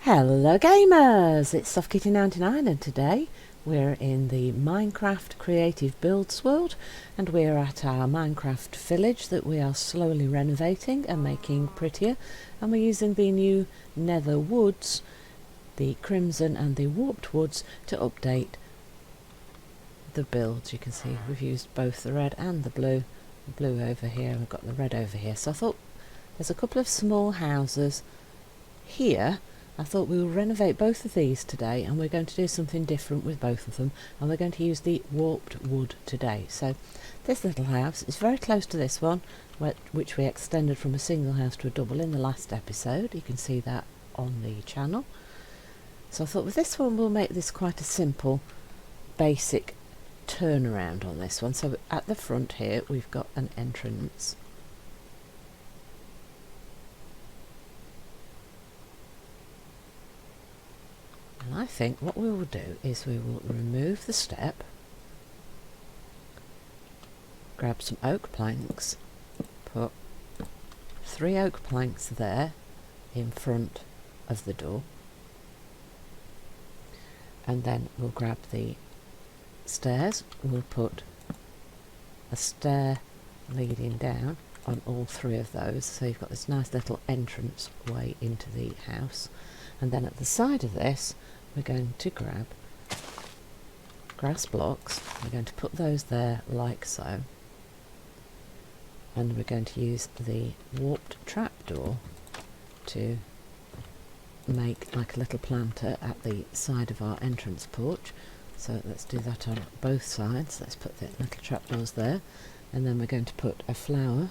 Hello gamers, it's SoftKitty99 and today we're in the Minecraft Creative Builds world and we're at our Minecraft village that we are slowly renovating and making prettier, and we're using the new nether woods, the crimson and the warped woods, to update the builds. You can see we've used both the red and the blue over here, and we've got the red over here. So I thought there's a couple of small houses here. I thought we will renovate both of these today, and we're going to do something different with both of them, and we're going to use the warped wood today. So this little house is very close to this one, which we extended from a single house to a double in the last episode. You can see that on the channel. So I thought with this one we'll make this quite a simple basic turnaround on this one. So at the front here we've got an entrance. And I think what we will do is we will remove the step, grab some oak planks, put 3 oak planks there in front of the door, and then we'll grab the stairs. We'll put a stair leading down on all 3 of those, so you've got this nice little entrance way into the house. And then at the side of this we're going to grab grass blocks, we're going to put those there like so, and we're going to use the warped trapdoor to make like a little planter at the side of our entrance porch. So let's do that on both sides. Let's put the little trapdoors there, and then we're going to put a flower.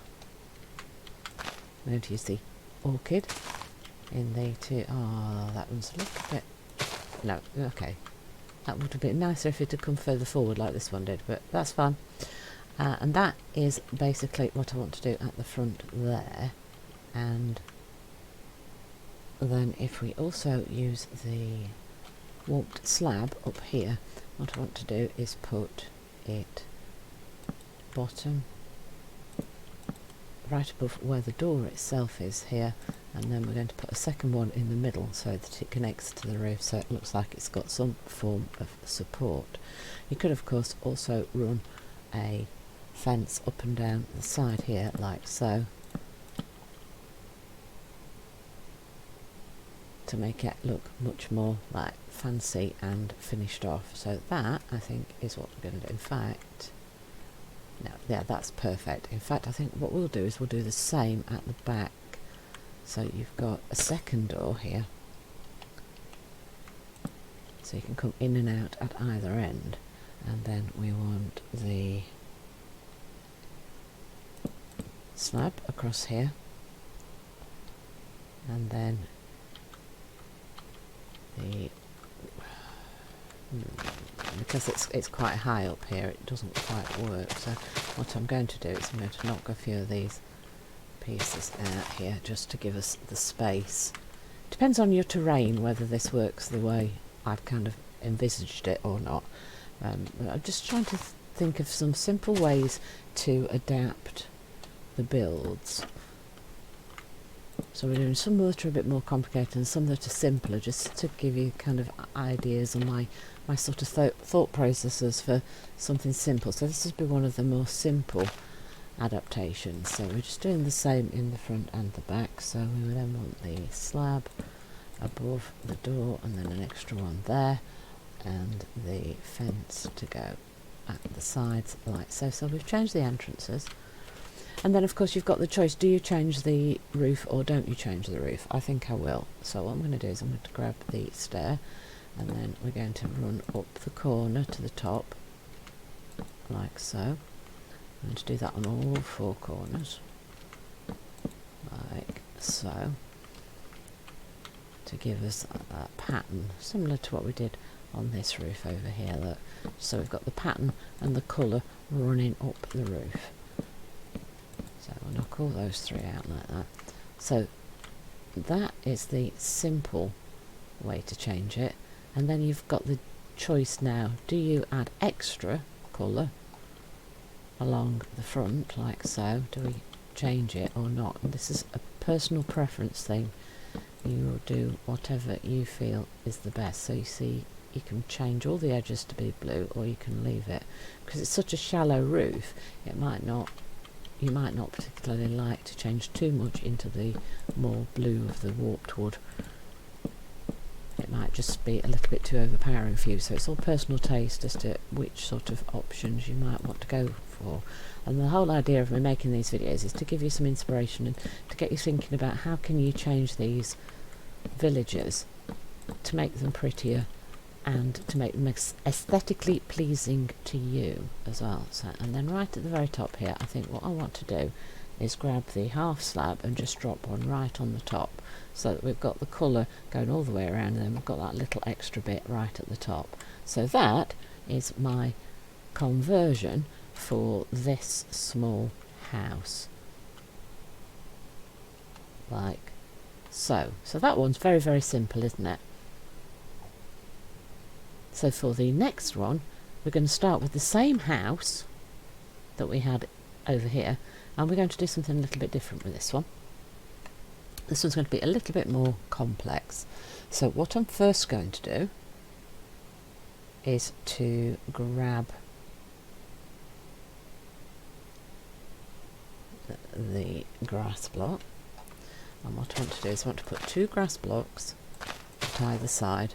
We're going to use the orchid in the two. Oh, that one's a little bit, no, okay, that would have been nicer if it had come further forward like this one did, but that's fine. And that is basically what I want to do at the front there. And then if we also use the warped slab up here, what I want to do is put it bottom right above where the door itself is here, and then we're going to put a second one in the middle so that it connects to the roof, so it looks like it's got some form of support. You could of course also run a fence up and down the side here like so, to make it look much more like fancy and finished off. So that I think is what we're going to do. In fact, no, yeah, that's perfect. In fact, I think what we'll do is we'll do the same at the back. So you've got a second door here, so you can come in and out at either end, and then we want the slab across here, and then the because it's quite high up here, it doesn't quite work. So what I'm going to do is I'm going to knock a few of these pieces out here just to give us the space. Depends on your terrain whether this works the way I've kind of envisaged it or not. I'm just trying to think of some simple ways to adapt the builds. So we're doing some that are a bit more complicated and some that are simpler, just to give you kind of ideas on my sort of thought processes for something simple. So this has been one of the more simple adaptations. So we're just doing the same in the front and the back. So we would then want the slab above the door, and then an extra one there, and the fence to go at the sides like so. So we've changed the entrances. And then of course you've got the choice, do you change the roof or don't you change the roof? I think I will. So what I'm going to do is I'm going to grab the stair, and then we're going to run up the corner to the top like so. I'm going to do that on all 4 corners like so, to give us a pattern similar to what we did on this roof over here. Look. So we've got the pattern and the colour running up the roof. So we'll knock all those 3 out like that. So that is the simple way to change it. And then you've got the choice now, do you add extra colour along the front like so? Do we change it or not? And this is a personal preference thing. you will do whatever you feel is the best. So you see, you can change all the edges to be blue, or you can leave it, because it's such a shallow roof, you might not particularly like to change too much into the more blue of the warped wood. It might just be a little bit too overpowering for you, so it's all personal taste as to which sort of options you might want to go for. And the whole idea of me making these videos is to give you some inspiration and to get you thinking about how can you change these villages to make them prettier and to make them aesthetically pleasing to you as well. So, and then right at the very top here, I think what I want to do is grab the half slab and just drop one right on the top, so that we've got the colour going all the way around, and then we've got that little extra bit right at the top. So that is my conversion for this small house, like so. So that one's very, very simple, isn't it? So for the next one, we're going to start with the same house that we had over here, and we're going to do something a little bit different with this one. This one's going to be a little bit more complex. So what I'm first going to do is to grab the grass block, and what I want to do is I want to put 2 grass blocks at either side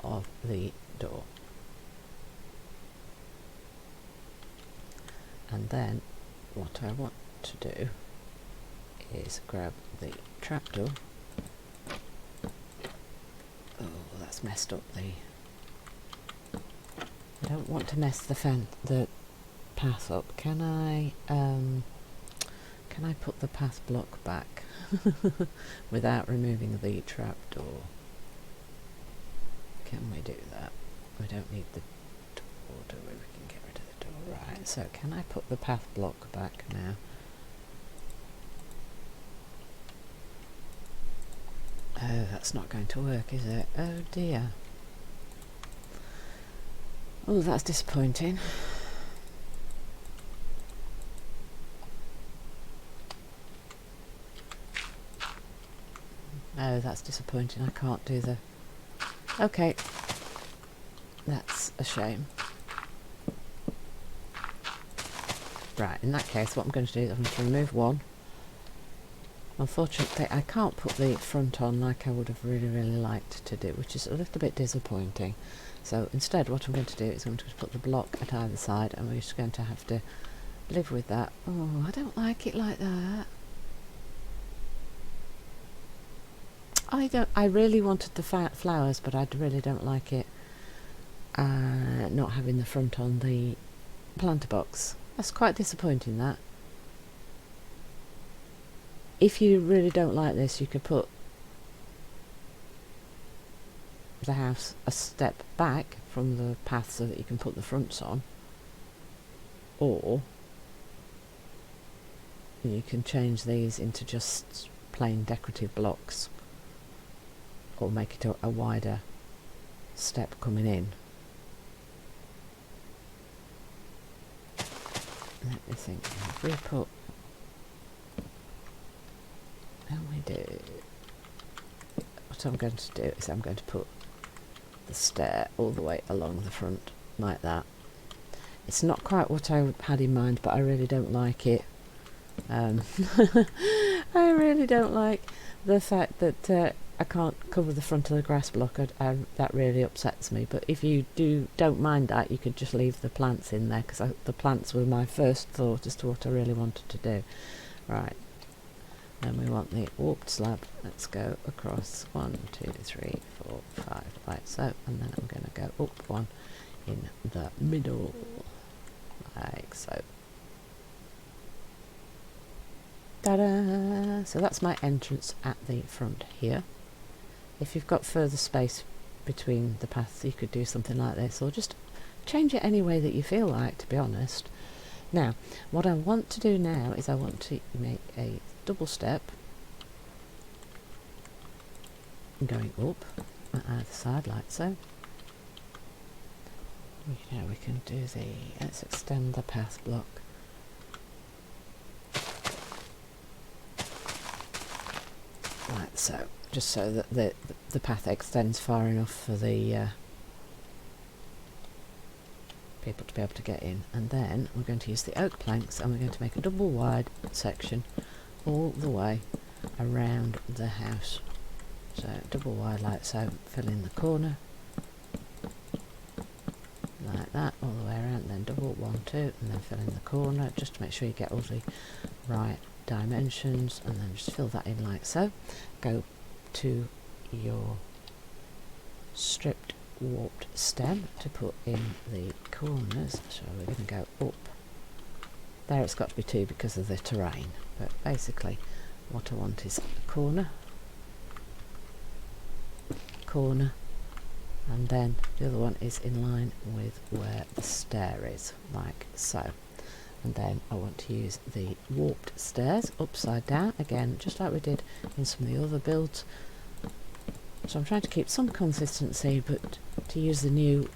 of the door, and then what I want to do is grab the trapdoor. Oh, that's messed up the... I don't want to mess the path up. Can I put the path block back without removing the trapdoor? Can we do that? We don't need the door, do we? We can get rid of the door. Right, so can I put the path block back now? Oh, that's not going to work, is it? Oh dear. Oh, that's disappointing. Oh, that's disappointing. I can't do the... Okay. That's a shame. Right, in that case, what I'm going to do is I'm going to remove one. Unfortunately, I can't put the front on like I would have really, really liked to do, which is a little bit disappointing. So instead, what I'm going to do is I'm going to put the block at either side, and we're just going to have to live with that. Oh, I don't like it like that. I really wanted the flowers, but I really don't like it not having the front on the planter box. That's quite disappointing, that. If you really don't like this, you could put the house a step back from the path so that you can put the fronts on, or you can change these into just plain decorative blocks, or make it a wider step coming in. Let me think. If we put... How we do... What I'm going to do is I'm going to put the stair all the way along the front, like that. It's not quite what I had in mind, but I really don't like it. I really don't like the fact that I can't cover the front of the grass block. That really upsets me. But if you don't mind that, you could just leave the plants in there, because the plants were my first thought as to what I really wanted to do. Right. Then we want the warped slab. Let's go across 1, 2, 3, 4, 5, like so, and then I'm going to go up one in the middle, like so. Ta-da! So that's my entrance at the front here. If you've got further space between the paths, you could do something like this, or just change it any way that you feel like, to be honest. Now, what I want to do now is I want to make a double step going up at either side, like so. You know, we can do let's extend the path block. Like so, just so that the path extends far enough for the people to be able to get in. And then we're going to use the oak planks, and we're going to make a double wide section all the way around the house. So double wide like so, fill in the corner like that all the way around, then double 1, 2, and then fill in the corner just to make sure you get all the right dimensions, and then just fill that in like so. Go to your stripped warped stem to put in the corners, so we're going to go up there. It's got to be 2 because of the terrain, but basically what I want is a corner, and then the other one is in line with where the stair is, like so. And then I want to use the warped stairs upside down again, just like we did in some of the other builds. So I'm trying to keep some consistency, but to use the new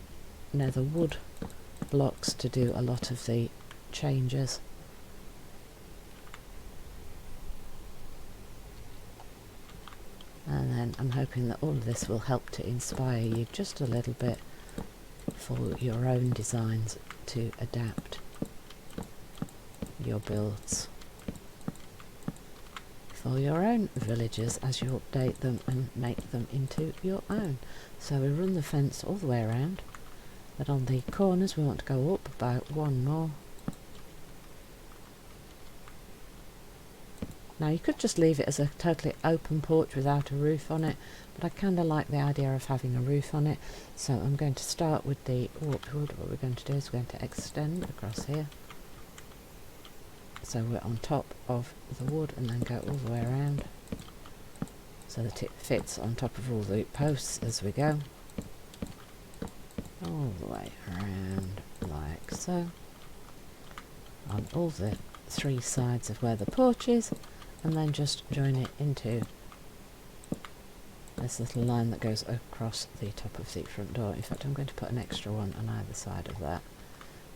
nether wood blocks to do a lot of the changes. And then I'm hoping that all of this will help to inspire you just a little bit for your own designs to adapt your builds for your own villages as you update them and make them into your own. So we run the fence all the way around, but on the corners we want to go up about 1 more. Now you could just leave it as a totally open porch without a roof on it, but I kind of like the idea of having a roof on it. So I'm going to start with the warped wood. What we're going to do is we're going to extend across here. So we're on top of the wood and then go all the way around so that it fits on top of all the posts as we go. All the way around like so. On all the 3 sides of where the porch is, and then just join it into this little line that goes across the top of the front door. In fact, I'm going to put an extra one on either side of that,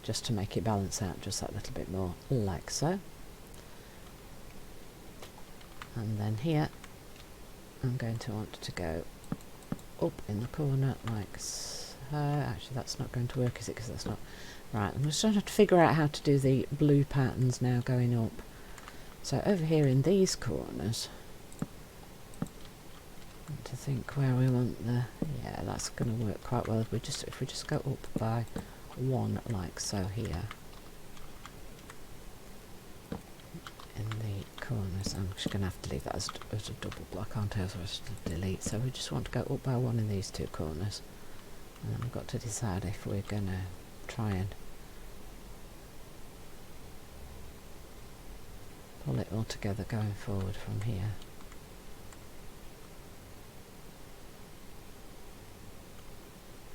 just to make it balance out just that little bit more, like so. And then here, I'm going to want to go up in the corner, like so. Actually, that's not going to work, is it? Because that's not... Right, I'm just trying to figure out how to do the blue patterns now going up. So over here in these corners, to think where we want the... Yeah, that's going to work quite well if we just go up by 1 like so here. In the corners, I'm just going to have to leave that as a double block, aren't I? Otherwise to delete. So we just want to go up by 1 in these 2 corners. And then we've got to decide if we're going to try and pull it all together going forward from here.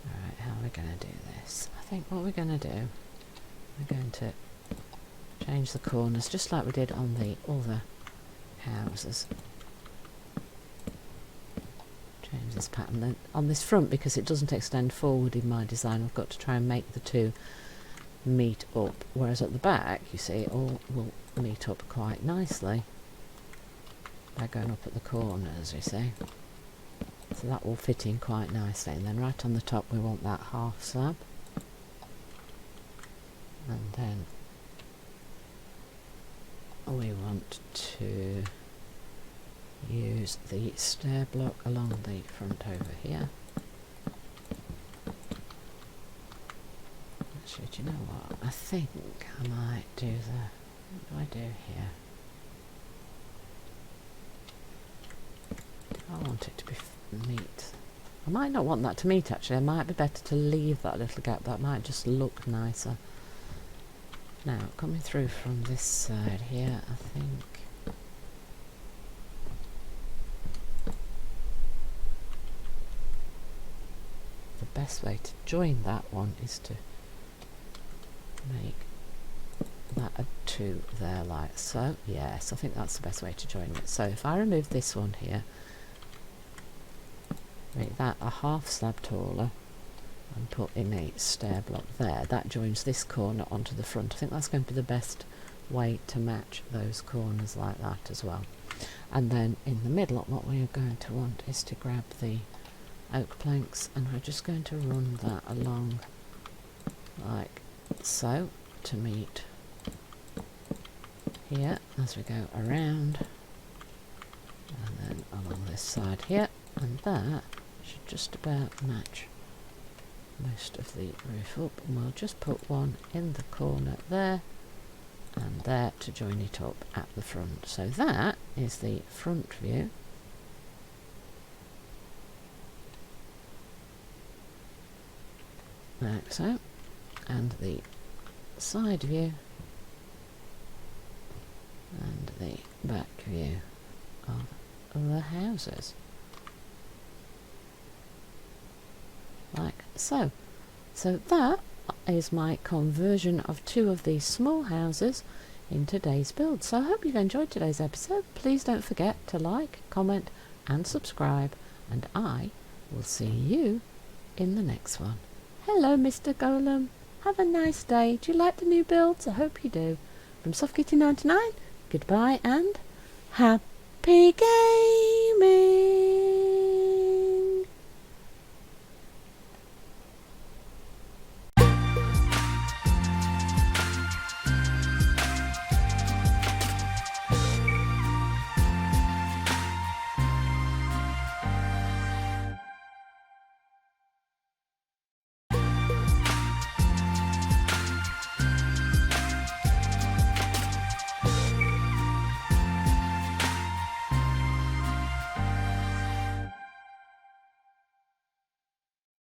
Alright, how are we going to do this? I think what we're going to do, we're going to change the corners just like we did on the other houses. Change this pattern. Then on this front, because it doesn't extend forward in my design, I've got to try and make the 2 meet up, whereas at the back, you see, it all will meet up quite nicely by going up at the corners, you see. So that will fit in quite nicely. And then right on the top we want that half slab, and then we want to use the stair block along the front over here. Actually, do you know what? I think I might do the... What do I do here? Do I want it to be meet? I might not want that to meet, actually. It might be better to leave that little gap. That might just look nicer. Now, coming through from this side here, I think... the best way to join that one is to make that a 2 there like so. Yes, I think that's the best way to join it. So if I remove this one here, make that a half slab taller, and put in a stair block there, that joins this corner onto the front. I think that's going to be the best way to match those corners like that as well. And then in the middle, what we are going to want is to grab the oak planks, and we're just going to run that along like so to meet here as we go around, and then along this side here, and that should just about match most of the roof up, and we'll just put one in the corner there and there to join it up at the front. So that is the front view. Like so, and the side view and the back view of the houses. Like so. So that is my conversion of 2 of these small houses in today's build. So I hope you've enjoyed today's episode. Please don't forget to like, comment and subscribe, and I will see you in the next one. Hello Mr. Golem, have a nice day. Do you like the new builds? I hope you do. From SoftKitty99, goodbye and happy gaming!